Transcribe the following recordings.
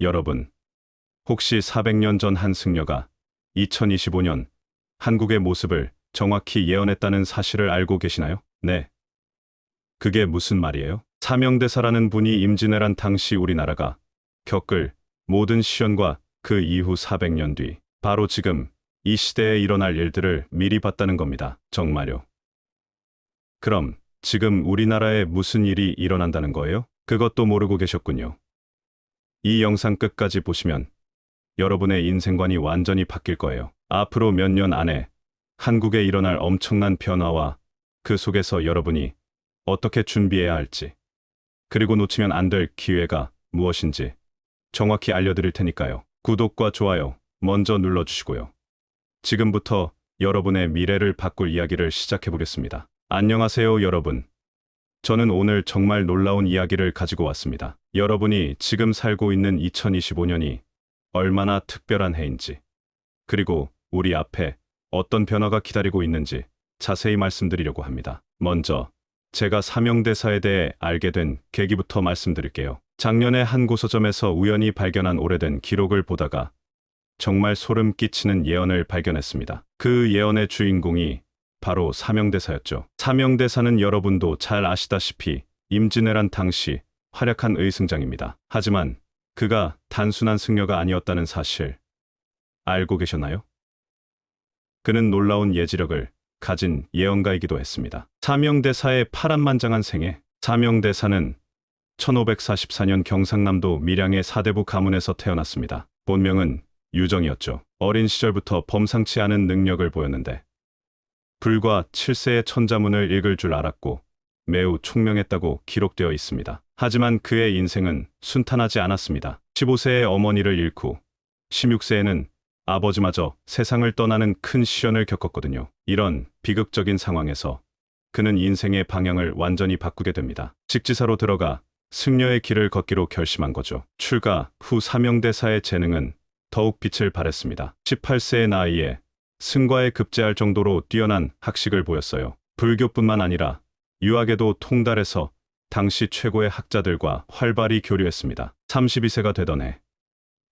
여러분, 혹시 400년 전 한 승려가 2025년 한국의 모습을 정확히 예언했다는 사실을 알고 계시나요? 네. 그게 무슨 말이에요? 사명대사라는 분이 임진왜란 당시 우리나라가 겪을 모든 시련과 그 이후 400년 뒤, 바로 지금 이 시대에 일어날 일들을 미리 봤다는 겁니다. 정말요? 그럼 지금 우리나라에 무슨 일이 일어난다는 거예요? 그것도 모르고 계셨군요. 이 영상 끝까지 보시면 여러분의 인생관이 완전히 바뀔 거예요. 앞으로 몇 년 안에 한국에 일어날 엄청난 변화와 그 속에서 여러분이 어떻게 준비해야 할지, 그리고 놓치면 안 될 기회가 무엇인지 정확히 알려드릴 테니까요. 구독과 좋아요 먼저 눌러주시고요. 지금부터 여러분의 미래를 바꿀 이야기를 시작해 보겠습니다. 안녕하세요, 여러분. 저는 오늘 정말 놀라운 이야기를 가지고 왔습니다. 여러분이 지금 살고 있는 2025년이 얼마나 특별한 해인지, 그리고 우리 앞에 어떤 변화가 기다리고 있는지 자세히 말씀드리려고 합니다. 먼저 제가 사명대사에 대해 알게 된 계기부터 말씀드릴게요. 작년에 한 고서점에서 우연히 발견한 오래된 기록을 보다가 정말 소름 끼치는 예언을 발견했습니다. 그 예언의 주인공이 바로 사명대사였죠. 사명대사는 여러분도 잘 아시다시피 임진왜란 당시 활약한 의승장입니다. 하지만 그가 단순한 승려가 아니었다는 사실 알고 계셨나요? 그는 놀라운 예지력을 가진 예언가이기도 했습니다. 사명대사의 파란만장한 생애. 사명대사는 1544년 경상남도 밀양의 사대부 가문에서 태어났습니다. 본명은 유정이었죠. 어린 시절부터 범상치 않은 능력을 보였는데 불과 7세의 천자문을 읽을 줄 알았고 매우 총명했다고 기록되어 있습니다. 하지만 그의 인생은 순탄하지 않았습니다. 15세에 어머니를 잃고 16세에는 아버지마저 세상을 떠나는 큰 시련을 겪었거든요. 이런 비극적인 상황에서 그는 인생의 방향을 완전히 바꾸게 됩니다. 직지사로 들어가 승려의 길을 걷기로 결심한 거죠. 출가 후 사명대사의 재능은 더욱 빛을 발했습니다. 18세의 나이에 승과에 급제할 정도로 뛰어난 학식을 보였어요. 불교뿐만 아니라 유학에도 통달해서 당시 최고의 학자들과 활발히 교류했습니다. 32세가 되던 해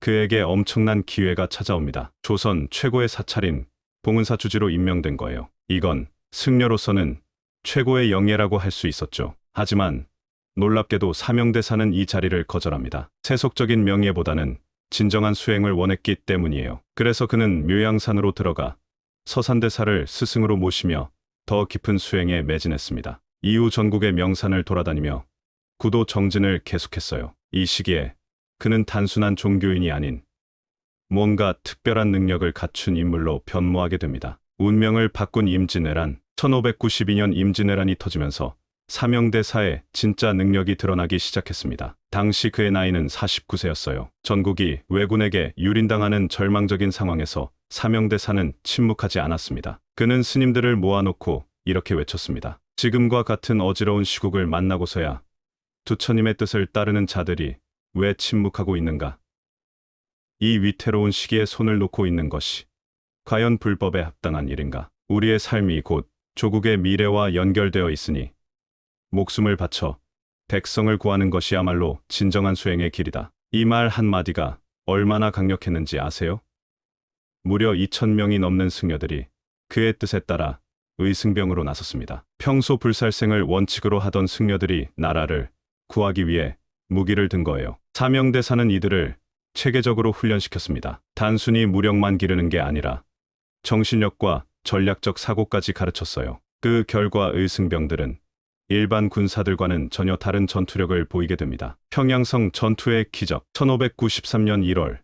그에게 엄청난 기회가 찾아옵니다. 조선 최고의 사찰인 봉은사 주지로 임명된 거예요. 이건 승려로서는 최고의 영예라고 할 수 있었죠. 하지만 놀랍게도 사명대사는 이 자리를 거절합니다. 세속적인 명예보다는 진정한 수행을 원했기 때문이에요. 그래서 그는 묘양산으로 들어가 서산대사를 스승으로 모시며 더 깊은 수행에 매진했습니다. 이후 전국의 명산을 돌아다니며 구도 정진을 계속했어요. 이 시기에 그는 단순한 종교인이 아닌 뭔가 특별한 능력을 갖춘 인물로 변모하게 됩니다. 운명을 바꾼 임진왜란. 1592년 임진왜란이 터지면서 사명대사의 진짜 능력이 드러나기 시작했습니다. 당시 그의 나이는 49세였어요. 전국이 왜군에게 유린당하는 절망적인 상황에서 사명대사는 침묵하지 않았습니다. 그는 스님들을 모아놓고 이렇게 외쳤습니다. 지금과 같은 어지러운 시국을 만나고서야 부처님의 뜻을 따르는 자들이 왜 침묵하고 있는가? 이 위태로운 시기에 손을 놓고 있는 것이 과연 불법에 합당한 일인가? 우리의 삶이 곧 조국의 미래와 연결되어 있으니 목숨을 바쳐 백성을 구하는 것이야말로 진정한 수행의 길이다. 이 말 한마디가 얼마나 강력했는지 아세요? 무려 2,000명이 넘는 승려들이 그의 뜻에 따라 의승병으로 나섰습니다. 평소 불살생을 원칙으로 하던 승려들이 나라를 구하기 위해 무기를 든 거예요. 사명대사는 이들을 체계적으로 훈련시켰습니다. 단순히 무력만 기르는 게 아니라 정신력과 전략적 사고까지 가르쳤어요. 그 결과 의승병들은 일반 군사들과는 전혀 다른 전투력을 보이게 됩니다. 평양성 전투의 기적. 1593년 1월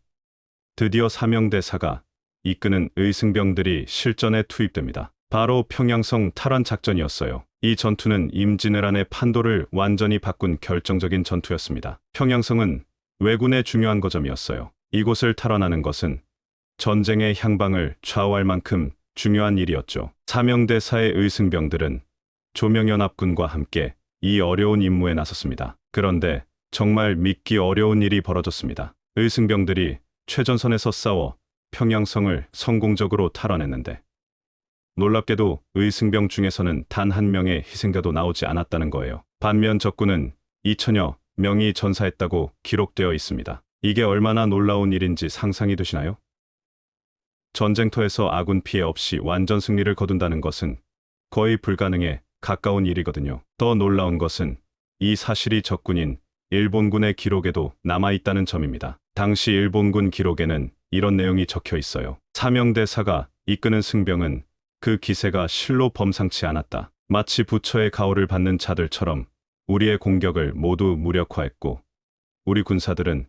드디어 사명대사가 이끄는 의승병들이 실전에 투입됩니다. 바로 평양성 탈환 작전이었어요. 이 전투는 임진왜란의 판도를 완전히 바꾼 결정적인 전투였습니다. 평양성은 왜군의 중요한 거점이었어요. 이곳을 탈환하는 것은 전쟁의 향방을 좌우할 만큼 중요한 일이었죠. 사명대사의 의승병들은 조명연합군과 함께 이 어려운 임무에 나섰습니다. 그런데 정말 믿기 어려운 일이 벌어졌습니다. 의승병들이 최전선에서 싸워 평양성을 성공적으로 탈환했는데 놀랍게도 의승병 중에서는 단 한 명의 희생자도 나오지 않았다는 거예요. 반면 적군은 2,000여 명이 전사했다고 기록되어 있습니다. 이게 얼마나 놀라운 일인지 상상이 되시나요? 전쟁터에서 아군 피해 없이 완전 승리를 거둔다는 것은 거의 불가능에 가까운 일이거든요. 더 놀라운 것은 이 사실이 적군인 일본군의 기록에도 남아있다는 점입니다. 당시 일본군 기록에는 이런 내용이 적혀 있어요. 사명대사가 이끄는 승병은 그 기세가 실로 범상치 않았다. 마치 부처의 가호를 받는 자들처럼 우리의 공격을 모두 무력화했고 우리 군사들은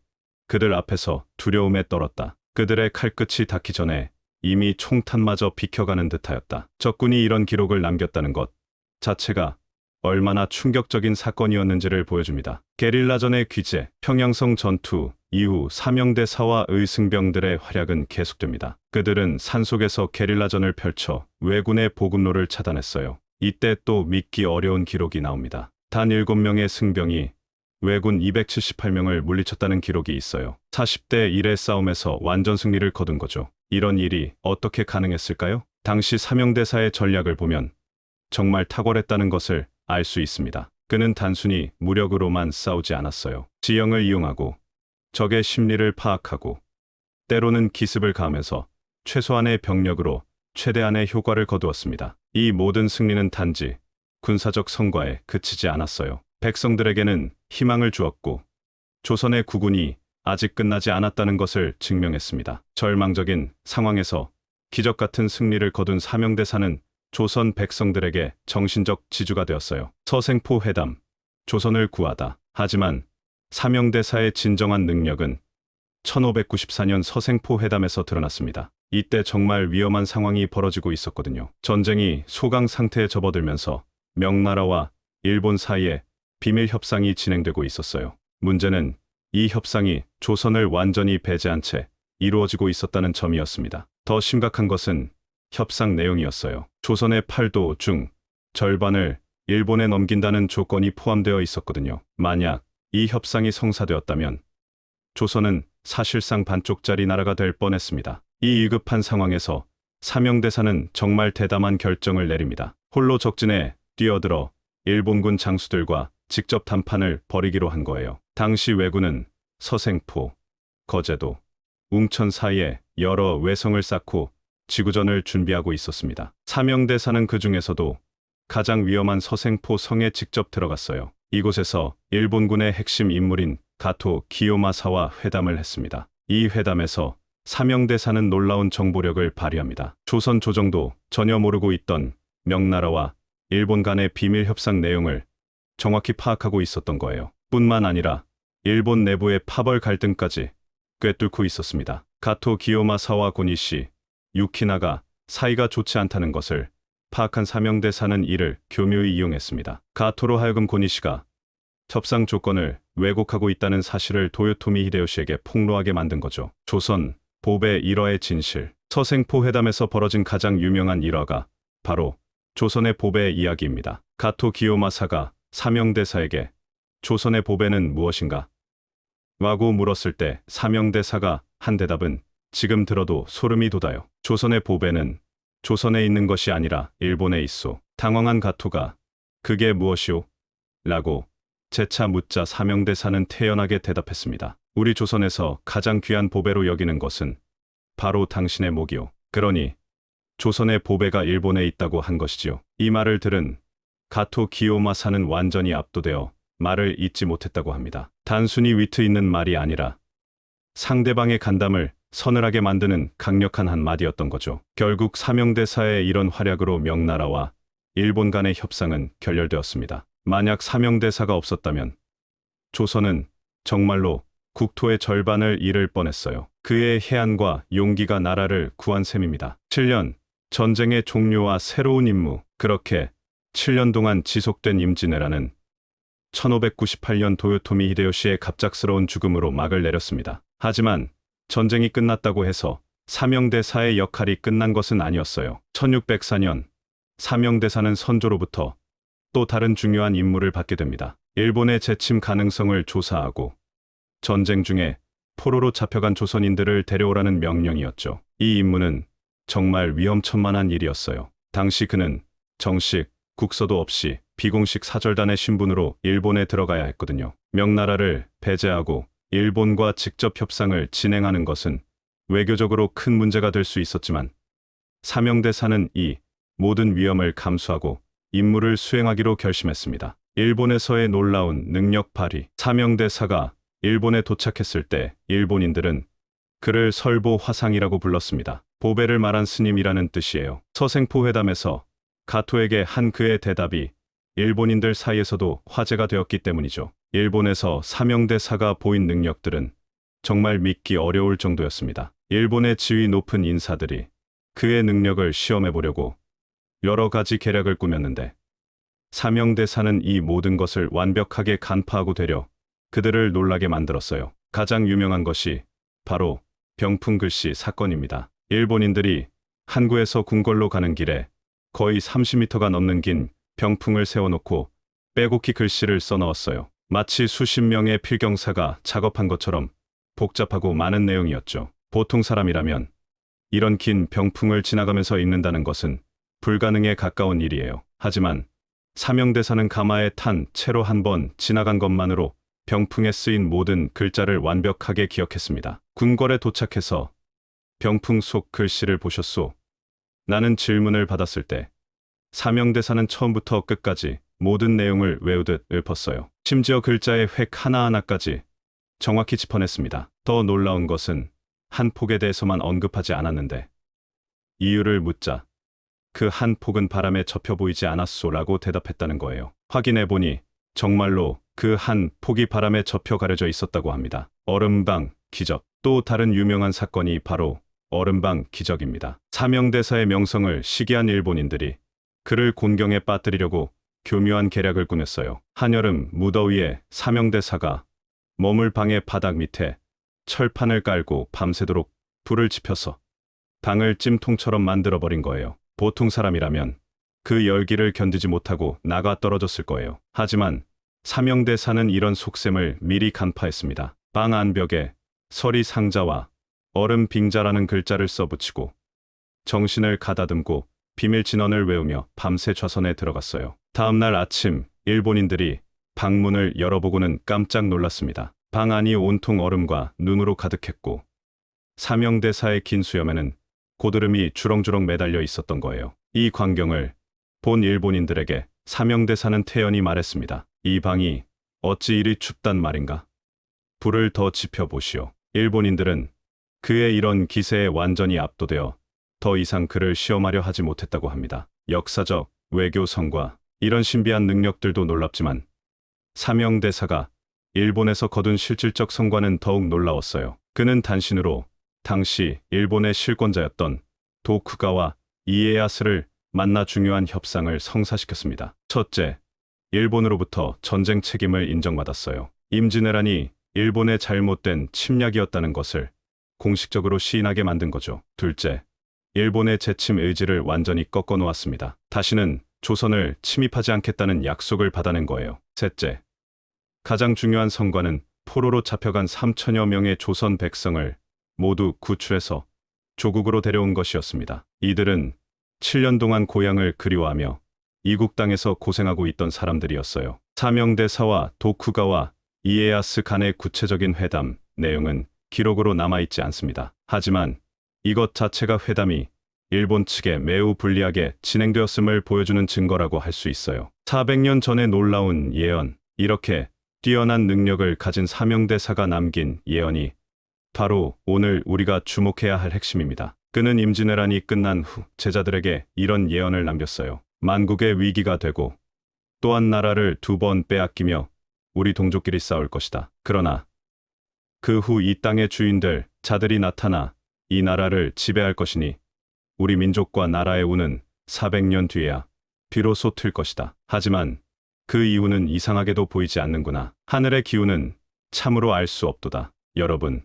그들 앞에서 두려움에 떨었다. 그들의 칼끝이 닿기 전에 이미 총탄마저 비켜가는 듯하였다. 적군이 이런 기록을 남겼다는 것 자체가 얼마나 충격적인 사건이었는지를 보여줍니다. 게릴라전의 귀재, 평양성 전투 이후 사명대사와의 승병들의 활약은 계속됩니다. 그들은 산속에서 게릴라전을 펼쳐 왜군의 보급로를 차단했어요. 이때 또 믿기 어려운 기록이 나옵니다. 단 7명의 승병이 왜군 278명을 물리쳤다는 기록이 있어요. 40대 1의 싸움에서 완전 승리를 거둔 거죠. 이런 일이 어떻게 가능했을까요? 당시 사명대사의 전략을 보면 정말 탁월했다는 것을 알 수 있습니다. 그는 단순히 무력으로만 싸우지 않았어요. 지형을 이용하고 적의 심리를 파악하고 때로는 기습을 가하면서 최소한의 병력으로 최대한의 효과를 거두었습니다. 이 모든 승리는 단지 군사적 성과에 그치지 않았어요. 백성들에게는 희망을 주었고 조선의 국군이 아직 끝나지 않았다는 것을 증명했습니다. 절망적인 상황에서 기적 같은 승리를 거둔 사명대사는 조선 백성들에게 정신적 지주가 되었어요. 서생포 회담, 조선을 구하다. 하지만 사명대사의 진정한 능력은 1594년 서생포 회담에서 드러났습니다. 이때 정말 위험한 상황이 벌어지고 있었거든요. 전쟁이 소강 상태에 접어들면서 명나라와 일본 사이에 비밀 협상이 진행되고 있었어요. 문제는 이 협상이 조선을 완전히 배제한 채 이루어지고 있었다는 점이었습니다. 더 심각한 것은 협상 내용이었어요. 조선의 8도 중 절반을 일본에 넘긴다는 조건이 포함되어 있었거든요. 만약 이 협상이 성사되었다면 조선은 사실상 반쪽짜리 나라가 될 뻔했습니다. 이 위급한 상황에서 사명대사는 정말 대담한 결정을 내립니다. 홀로 적진에 뛰어들어 일본군 장수들과 직접談판을 벌이기로 한 거예요. 당시 왜군은 서생포, 거제도, 웅천 사이에 여러 외성을 쌓고 지구전을 준비하고 있었습니다. 사명대사는 그 중에서도 가장 위험한 서생포 성에 직접 들어갔어요. 이곳에서 일본군의 핵심 인물인 가토 기요마사와 회담을 했습니다. 이 회담에서 사명대사는 놀라운 정보력을 발휘합니다. 조선 조정도 전혀 모르고 있던 명나라와 일본 간의 비밀 협상 내용을 정확히 파악하고 있었던 거예요. 뿐만 아니라 일본 내부의 파벌 갈등까지 꿰뚫고 있었습니다. 가토 기요마사와 고니시, 유키나가 사이가 좋지 않다는 것을 파악한 사명대사는 이를 교묘히 이용했습니다. 가토로 하여금 고니시가 협상 조건을 왜곡하고 있다는 사실을 도요토미 히데요시에게 폭로하게 만든 거죠. 조선, 보배 일화의 진실. 서생포 회담에서 벌어진 가장 유명한 일화가 바로 조선의 보배 이야기입니다. 가토 기요마사가 사명대사에게 조선의 보배는 무엇인가? 라고 물었을 때 사명대사가 한 대답은 지금 들어도 소름이 돋아요. 조선의 보배는 조선에 있는 것이 아니라 일본에 있소. 당황한 가토가 그게 무엇이오? 라고 재차 묻자 사명대사는 태연하게 대답했습니다. 우리 조선에서 가장 귀한 보배로 여기는 것은 바로 당신의 목이오. 그러니 조선의 보배가 일본에 있다고 한 것이지요. 이 말을 들은 가토 기요마사는 완전히 압도되어 말을 잇지 못했다고 합니다. 단순히 위트 있는 말이 아니라 상대방의 간담을 서늘하게 만드는 강력한 한마디였던 거죠. 결국 사명대사의 이런 활약으로 명나라와 일본 간의 협상은 결렬되었습니다. 만약 사명대사가 없었다면 조선은 정말로 국토의 절반을 잃을 뻔했어요. 그의 해안과 용기가 나라를 구한 셈입니다. 7년, 전쟁의 종료와 새로운 임무. 그렇게 7년 동안 지속된 임진왜란은 1598년 도요토미 히데요시의 갑작스러운 죽음으로 막을 내렸습니다. 하지만 전쟁이 끝났다고 해서 사명대사의 역할이 끝난 것은 아니었어요. 1604년 사명대사는 선조로부터 또 다른 중요한 임무를 받게 됩니다. 일본의 재침 가능성을 조사하고 전쟁 중에 포로로 잡혀간 조선인들을 데려오라는 명령이었죠. 이 임무는 정말 위험천만한 일이었어요. 당시 그는 정식, 국서도 없이 비공식 사절단의 신분으로 일본에 들어가야 했거든요. 명나라를 배제하고 일본과 직접 협상을 진행하는 것은 외교적으로 큰 문제가 될 수 있었지만 사명대사는 이 모든 위험을 감수하고 임무를 수행하기로 결심했습니다. 일본에서의 놀라운 능력 발휘. 사명대사가 일본에 도착했을 때 일본인들은 그를 설보 화상이라고 불렀습니다. 보배를 말한 스님이라는 뜻이에요. 서생포 회담에서 가토에게 한 그의 대답이 일본인들 사이에서도 화제가 되었기 때문이죠. 일본에서 사명대사가 보인 능력들은 정말 믿기 어려울 정도였습니다. 일본의 지위 높은 인사들이 그의 능력을 시험해 보려고 여러 가지 계략을 꾸몄는데 사명대사는 이 모든 것을 완벽하게 간파하고 되려 그들을 놀라게 만들었어요. 가장 유명한 것이 바로 병풍글씨 사건입니다. 일본인들이 한구에서 궁궐로 가는 길에 거의 30m가 넘는 긴 병풍을 세워놓고 빼곡히 글씨를 써넣었어요. 마치 수십 명의 필경사가 작업한 것처럼 복잡하고 많은 내용이었죠. 보통 사람이라면 이런 긴 병풍을 지나가면서 읽는다는 것은 불가능에 가까운 일이에요. 하지만 사명대사는 가마에 탄 채로 한 번 지나간 것만으로 병풍에 쓰인 모든 글자를 완벽하게 기억했습니다. 궁궐에 도착해서 병풍 속 글씨를 보셨소? 나는 질문을 받았을 때 사명대사는 처음부터 끝까지 모든 내용을 외우듯 읊었어요. 심지어 글자의 획 하나하나까지 정확히 짚어냈습니다. 더 놀라운 것은 한 폭에 대해서만 언급하지 않았는데 이유를 묻자 그 한 폭은 바람에 접혀 보이지 않았소라고 대답했다는 거예요. 확인해보니 정말로 그 한 폭이 바람에 접혀 가려져 있었다고 합니다. 얼음방 기적. 또 다른 유명한 사건이 바로 얼음방 기적입니다. 사명대사의 명성을 시기한 일본인들이 그를 곤경에 빠뜨리려고 교묘한 계략을 꾸몄어요. 한여름 무더위에 사명대사가 머물 방의 바닥 밑에 철판을 깔고 밤새도록 불을 지펴서 방을 찜통처럼 만들어버린 거예요. 보통 사람이라면 그 열기를 견디지 못하고 나가 떨어졌을 거예요. 하지만 사명대사는 이런 속셈을 미리 간파했습니다. 방 안벽에 서리 상자와 얼음 빙자라는 글자를 써붙이고 정신을 가다듬고 비밀 진언을 외우며 밤새 좌선에 들어갔어요. 다음 날 아침 일본인들이 방문을 열어보고는 깜짝 놀랐습니다. 방 안이 온통 얼음과 눈으로 가득했고 사명대사의 긴 수염에는 고드름이 주렁주렁 매달려 있었던 거예요. 이 광경을 본 일본인들에게 사명대사는 태연히 말했습니다. 이 방이 어찌 이리 춥단 말인가? 불을 더 지펴보시오. 일본인들은 그의 이런 기세에 완전히 압도되어 더 이상 그를 시험하려 하지 못했다고 합니다. 역사적, 외교성과 이런 신비한 능력들도 놀랍지만 사명대사가 일본에서 거둔 실질적 성과는 더욱 놀라웠어요. 그는 단신으로 당시 일본의 실권자였던 도쿠가와 이에야스를 만나 중요한 협상을 성사시켰습니다. 첫째, 일본으로부터 전쟁 책임을 인정받았어요. 임진왜란이 일본의 잘못된 침략이었다는 것을 공식적으로 시인하게 만든 거죠. 둘째, 일본의 재침 의지를 완전히 꺾어 놓았습니다. 다시는 조선을 침입하지 않겠다는 약속을 받아낸 거예요. 셋째, 가장 중요한 성과는 포로로 잡혀간 3천여 명의 조선 백성을 모두 구출해서 조국으로 데려온 것이었습니다. 이들은 7년 동안 고향을 그리워하며 이국 땅에서 고생하고 있던 사람들이었어요. 사명대사와 도쿠가와 이에야스 간의 구체적인 회담 내용은 기록으로 남아있지 않습니다. 하지만 이것 자체가 회담이 일본 측에 매우 불리하게 진행되었음을 보여주는 증거라고 할 수 있어요. 400년 전의 놀라운 예언, 이렇게 뛰어난 능력을 가진 사명대사가 남긴 예언이 바로 오늘 우리가 주목해야 할 핵심입니다. 그는 임진왜란이 끝난 후 제자들에게 이런 예언을 남겼어요. 만국의 위기가 되고 또한 나라를 2번 빼앗기며 우리 동족끼리 싸울 것이다. 그러나 그 후 이 땅의 주인들 자들이 나타나 이 나라를 지배할 것이니 우리 민족과 나라의 운은 400년 뒤에야 비로소 틀 것이다. 하지만 그 이유는 이상하게도 보이지 않는구나. 하늘의 기운은 참으로 알 수 없도다. 여러분,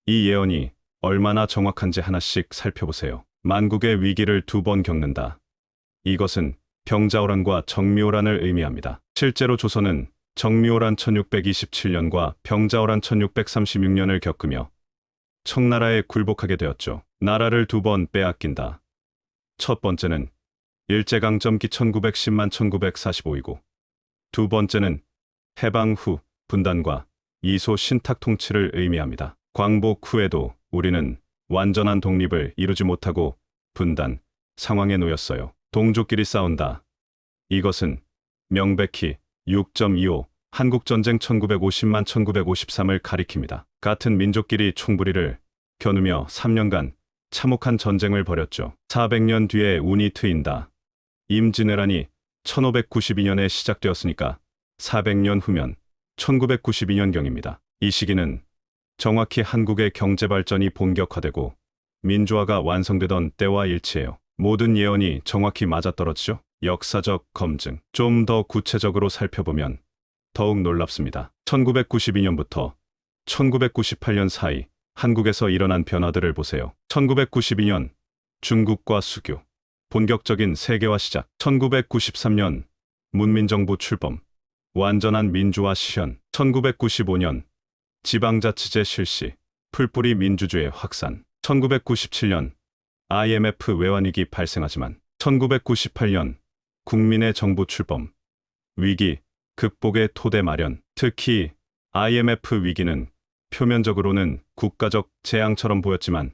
이 예언이 얼마나 정확한지 하나씩 살펴보세요. 만국의 위기를 2번 겪는다. 이것은 병자호란과 정미호란을 의미합니다. 실제로 조선은 정미호란 1627년과 병자호란 1636년을 겪으며 청나라에 굴복하게 되었죠. 나라를 2번 빼앗긴다. 첫 번째는 일제강점기 1910만 1945이고 두 번째는 해방 후 분단과 이소 신탁 통치를 의미합니다. 광복 후에도 우리는 완전한 독립을 이루지 못하고 분단 상황에 놓였어요. 동족끼리 싸운다. 이것은 명백히 6.25 한국전쟁 1950만 1953을 가리킵니다. 같은 민족끼리 총부리를 겨누며 3년간 참혹한 전쟁을 벌였죠. 400년 뒤에 운이 트인다. 임진왜란이 1592년에 시작되었으니까 400년 후면 1992년경입니다. 이 시기는 정확히 한국의 경제발전이 본격화되고 민주화가 완성되던 때와 일치해요. 모든 예언이 정확히 맞아떨어지죠. 역사적 검증. 좀 더 구체적으로 살펴보면 더욱 놀랍습니다. 1992년부터 1998년 사이 한국에서 일어난 변화들을 보세요. 1992년 중국과 수교, 본격적인 세계화 시작. 1993년 문민정부 출범, 완전한 민주화 실현. 1995년 지방자치제 실시, 풀뿌리 민주주의 확산. 1997년 IMF 외환위기 발생하지만 1998년 국민의 정부 출범, 위기 극복의 토대 마련. 특히 IMF 위기는 표면적으로는 국가적 재앙처럼 보였지만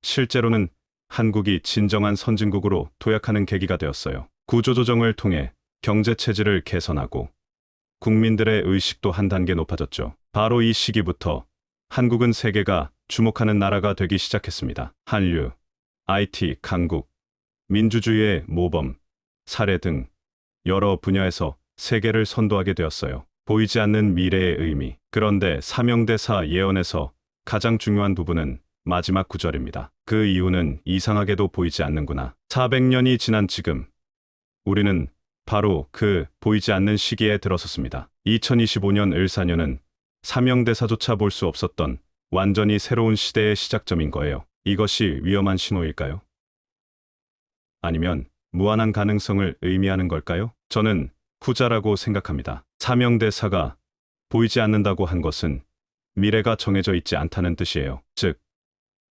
실제로는 한국이 진정한 선진국으로 도약하는 계기가 되었어요. 구조조정을 통해 경제체질을 개선하고 국민들의 의식도 한 단계 높아졌죠. 바로 이 시기부터 한국은 세계가 주목하는 나라가 되기 시작했습니다. 한류, IT 강국, 민주주의의 모범, 사례 등 여러 분야에서 세계를 선도하게 되었어요. 보이지 않는 미래의 의미. 그런데 사명대사 예언에서 가장 중요한 부분은 마지막 구절입니다. 그 이유는 이상하게도 보이지 않는구나. 400년이 지난 지금 우리는 바로 그 보이지 않는 시기에 들어섰습니다. 2025년 을사년은 사명대사조차 볼 수 없었던 완전히 새로운 시대의 시작점인 거예요. 이것이 위험한 신호일까요? 아니면 무한한 가능성을 의미하는 걸까요? 저는 후자라고 생각합니다. 사명대사가 보이지 않는다고 한 것은 미래가 정해져 있지 않다는 뜻이에요. 즉,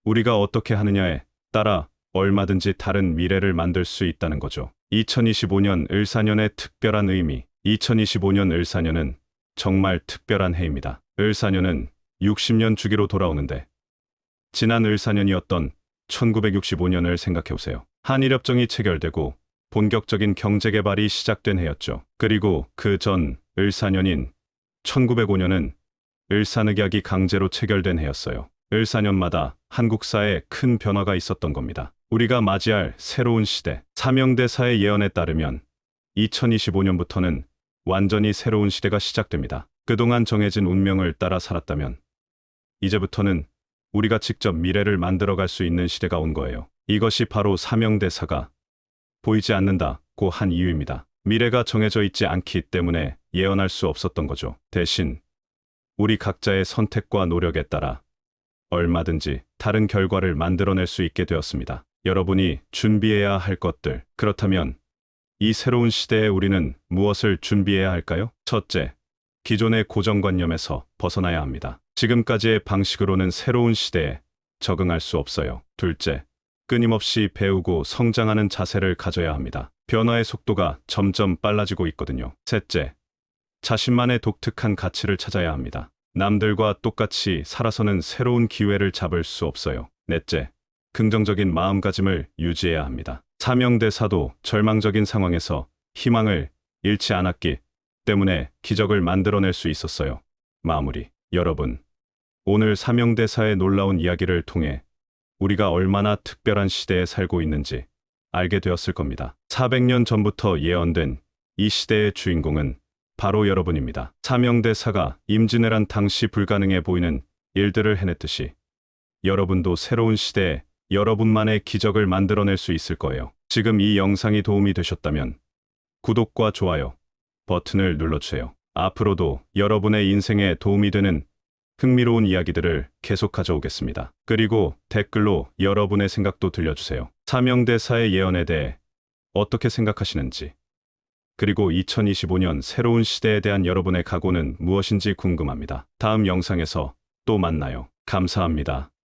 우리가 어떻게 하느냐에 따라 얼마든지 다른 미래를 만들 수 있다는 거죠. 2025년 을사년의 특별한 의미. 2025년 을사년은 정말 특별한 해입니다. 을사년은 60년 주기로 돌아오는데 지난 을사년이었던 1965년을 생각해보세요. 한일협정이 체결되고 본격적인 경제개발이 시작된 해였죠. 그리고 그 전 을사년인 1905년은 을사늑약이 강제로 체결된 해였어요. 을사년마다 한국사에 큰 변화가 있었던 겁니다. 우리가 맞이할 새로운 시대. 사명대사의 예언에 따르면 2025년부터는 완전히 새로운 시대가 시작됩니다. 그동안 정해진 운명을 따라 살았다면 이제부터는 우리가 직접 미래를 만들어갈 수 있는 시대가 온 거예요. 이것이 바로 사명대사가 보이지 않는다고 한 이유입니다. 미래가 정해져 있지 않기 때문에 예언할 수 없었던 거죠. 대신 우리 각자의 선택과 노력에 따라 얼마든지 다른 결과를 만들어낼 수 있게 되었습니다. 여러분이 준비해야 할 것들. 그렇다면 이 새로운 시대에 우리는 무엇을 준비해야 할까요? 첫째, 기존의 고정관념에서 벗어나야 합니다. 지금까지의 방식으로는 새로운 시대에 적응할 수 없어요. 둘째, 끊임없이 배우고 성장하는 자세를 가져야 합니다. 변화의 속도가 점점 빨라지고 있거든요. 셋째, 자신만의 독특한 가치를 찾아야 합니다. 남들과 똑같이 살아서는 새로운 기회를 잡을 수 없어요. 넷째, 긍정적인 마음가짐을 유지해야 합니다. 사명대사도 절망적인 상황에서 희망을 잃지 않았기 때문에 기적을 만들어낼 수 있었어요. 마무리. 여러분, 오늘 사명대사의 놀라운 이야기를 통해 우리가 얼마나 특별한 시대에 살고 있는지 알게 되었을 겁니다. 400년 전부터 예언된 이 시대의 주인공은 바로 여러분입니다. 사명대사가 임진왜란 당시 불가능해 보이는 일들을 해냈듯이 여러분도 새로운 시대에 여러분만의 기적을 만들어낼 수 있을 거예요. 지금 이 영상이 도움이 되셨다면 구독과 좋아요 버튼을 눌러주세요. 앞으로도 여러분의 인생에 도움이 되는 흥미로운 이야기들을 계속 가져오겠습니다. 그리고 댓글로 여러분의 생각도 들려주세요. 사명대사의 예언에 대해 어떻게 생각하시는지, 그리고 2025년 새로운 시대에 대한 여러분의 각오는 무엇인지 궁금합니다. 다음 영상에서 또 만나요. 감사합니다.